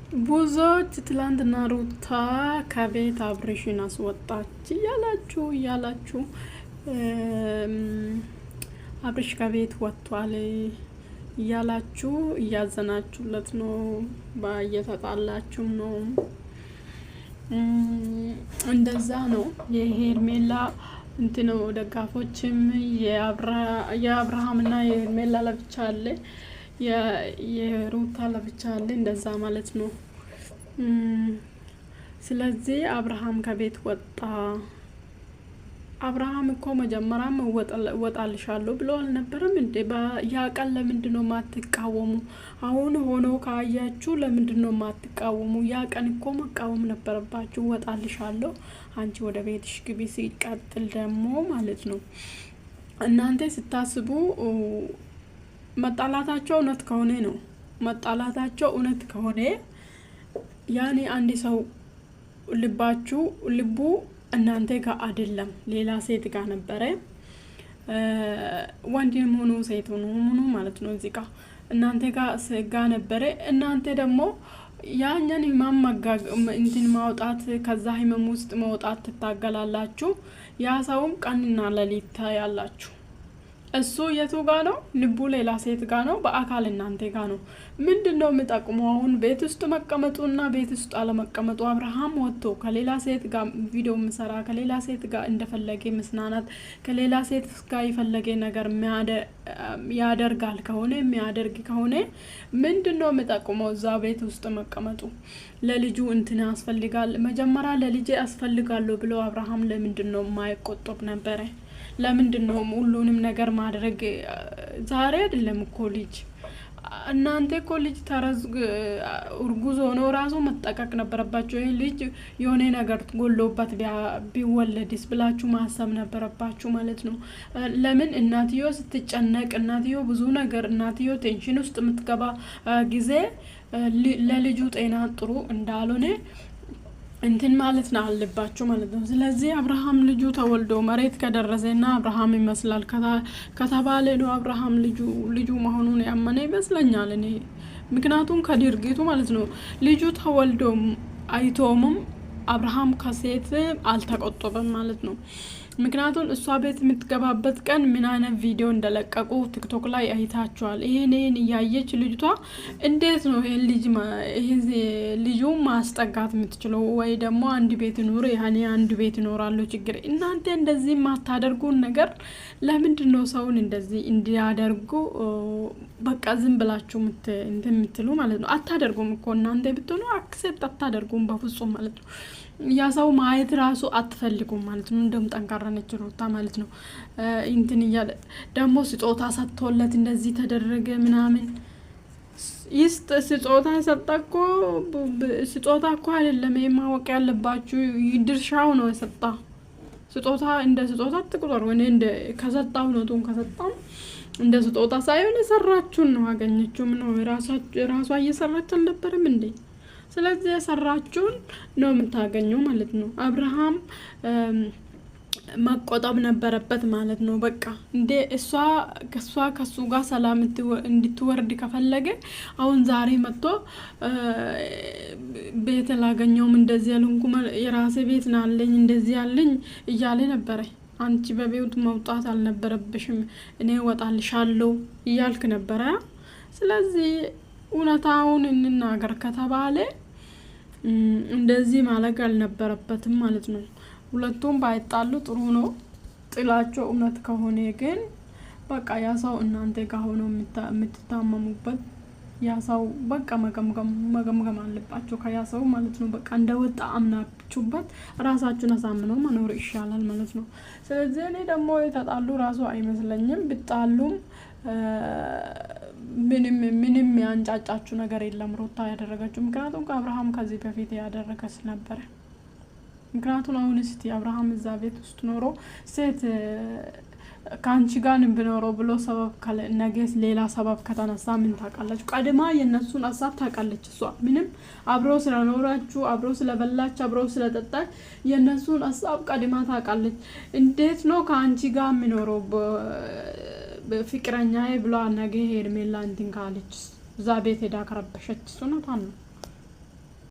ብዙዎች ትላንትና ሩታ ከቤት አብርሽን አስወጣች እያላችሁ አብርሽ ከቤት ወጥቷል እያላችሁ እያዘናችሁለት ነው፣ እየተጣላችሁ ነው። እንደዛ ነው የሄርሜላ እንትኑ ደጋፎችም የአብርሃምና የሄርሜላ ለብቻ አለ፣ የሩታ ለብቻ አለ። እንደዛ ማለት ነው። ስለዚህ አብርሃም ከቤት ወጣ። አብርሃም እኮ መጀመሪያም ወጣልሻለሁ ብሎ አልነበረም እንዴ? ያ ቀን ለምንድን ነው ማትቃወሙ? አሁን ሆኖ ካያችሁ ለምንድን ነው ማትቃወሙ? ያ ቀን እኮ መቃወም ነበረባችሁ። ወጣልሻለሁ፣ አንቺ ወደ ቤትሽ ግቢ። ሲቀጥል ደግሞ ማለት ነው እናንተ ስታስቡ መጣላታቸው እውነት ከሆነ ነው መጣላታቸው እውነት ከሆነ ያኔ አንድ ሰው ልቡ እናንተ ጋር አይደለም ሌላ ሴት ጋር ነበረ። ወንድም ሆኖ ሴት ሆኖ ማለት ነው እዚህ ጋር እናንተ ጋር ነበረ። እናንተ ደግሞ ያኛን ህመም እንትን ማውጣት ከዛ ህመም ውስጥ መውጣት ትታገላላችሁ። ያ ሰውም ቀንና ሌሊት ታያላችሁ። እሱ የቱ ጋር ነው? ልቡ ሌላ ሴት ጋር ነው፣ በአካል እናንተ ጋር ነው። ምንድነው የሚጠቅመው አሁን ቤት ውስጥ መቀመጡና ቤት ውስጥ አለመቀመጡ? አብርሃም ወጥቶ ከሌላ ሴት ጋር ቪዲዮ ምሰራ፣ ከሌላ ሴት ጋር እንደፈለገ መስናናት፣ ከሌላ ሴት ጋር የፈለገ ነገር ያደርጋል ከሆነ የሚያደርግ ከሆነ ምንድነው የሚጠቅመው እዛ ቤት ውስጥ መቀመጡ? ለልጁ እንትን ያስፈልጋል። መጀመሪያ ለልጄ ያስፈልጋለሁ ብሎ አብርሃም ለምንድነው የማይቆጠብ ነበረ? ለምንድነው ሁሉንም ነገር ማድረግ? ዛሬ አይደለም እኮ ልጅ እናንተ እኮ ልጅ እርጉዝ ሆኖ ራሱ መጠቀቅ ነበረባችሁ። ይሄ ልጅ የሆነ ነገር ጎሎባት ቢወለድስ ብላችሁ ማሰብ ነበረባችሁ ማለት ነው። ለምን እናትዮ ስትጨነቅ፣ እናትዮ ብዙ ነገር እናትዮ ቴንሽን ውስጥ የምትገባ ጊዜ ለልጁ ጤና ጥሩ እንዳልሆነ እንትን ማለት ነው አለባችሁ ማለት ነው። ስለዚህ አብርሃም ልጁ ተወልዶ መሬት ከደረሰና አብርሃም ይመስላል ከተባለ ነው አብርሃም ልጁ መሆኑን ያመነ ይመስለኛል እኔ። ምክንያቱም ከድርጊቱ ማለት ነው ልጁ ተወልዶ አይቶምም አብርሃም ከሴት አልተቆጠበም ማለት ነው። ምክንያቱም እሷ ቤት የምትገባበት ቀን ምን አይነት ቪዲዮ እንደለቀቁ ቲክቶክ ላይ አይታችኋል። ይሄን እያየች ልጅቷ እንዴት ነው ይሄን ልጁ ማስጠጋት የምትችለው? ወይ ደግሞ አንድ ቤት ኑር ያኔ አንድ ቤት ይኖራሉ ችግር። እናንተ እንደዚህ ማታደርጉን ነገር ለምንድን ነው ሰውን እንደዚህ እንዲያደርጉ በቃ ዝም ብላችሁ የምትሉ ማለት ነው? አታደርጉም እኮ እናንተ ብትሆኑ አክሴፕት አታደርጉም በፍጹም ማለት ነው። ያ ሰው ማየት ራሱ አትፈልጉም ማለት ነው። እንደውም ጠንካራ ነች ሩታ ማለት ነው። እንትን እያለ ደግሞ ስጦታ ሰጥቶለት እንደዚህ ተደረገ ምናምን ይስጥ። ስጦታ እኮ አይደለም ማወቅ ያለባችሁ፣ ድርሻው ነው የሰጣ ስጦታ። እንደ ስጦታ አትቁጠሩ። እኔ ከሰጣው ነው ከሰጣው እንደ ስጦታ ሳይሆን የሰራችሁን ነው አገኘችው። ነው ራሷ እየሰራች አልነበረም እንዴ? ስለዚህ የሰራችሁን ነው የምታገኘው ማለት ነው። አብርሃም መቆጠብ ነበረበት ማለት ነው። በቃ እንደ እሷ ከሱ ጋር ሰላም እንድትወርድ ከፈለገ አሁን ዛሬ መጥቶ ቤት ላገኘውም እንደዚህ ያልኩ የራሴ ቤት ናለኝ እንደዚህ ያለኝ እያለ ነበረ። አንቺ በቤት መውጣት አልነበረብሽም፣ እኔ ወጣልሻለሁ እያልክ ነበረ። ስለዚህ እውነታውን እንናገር ከተባለ እንደዚህ ማለግ አልነበረበትም ማለት ነው። ሁለቱም ባይጣሉ ጥሩ ነው። ጥላቸው እውነት ከሆነ ግን በቃ ያ ሰው እናንተ ጋር ሆኖ የምትታመሙበት ያ ሰው በቃ መገምገም አለባቸው ከያ ሰው ማለት ነው። በቃ እንደወጣ አምናችሁበት ራሳችሁን አሳምነው መኖር ይሻላል ማለት ነው። ስለዚህ እኔ ደግሞ የተጣሉ ራሱ አይመስለኝም። ብጣሉም ምንም ያንጫጫችሁ ነገር የለም ሩታ ያደረገችው። ምክንያቱም ከአብርሃም ከዚህ በፊት ያደረገስ ነበረ። ምክንያቱም አሁን እስቲ አብርሃም እዛ ቤት ውስጥ ኖሮ ሴት ካንቺ ጋር ብኖረው ብሎ ሰበብ ነገስ ሌላ ሰበብ ከተነሳ ምን ታውቃለች? ቀድማ የነሱን ሀሳብ ታውቃለች እሷ። ምንም አብሮ ስለኖራችሁ አብሮ ስለበላች አብሮ ስለጠጣች የነሱን ሀሳብ ቀድማ ታውቃለች። እንዴት ነው ካንቺ ጋር የሚኖረው ፍቅረኛዬ ብሎ ነገ ሄርሜላ እንትን ካለች እዛ ቤት ሄዳ ከረበሸች እሱ ነው ታን ነው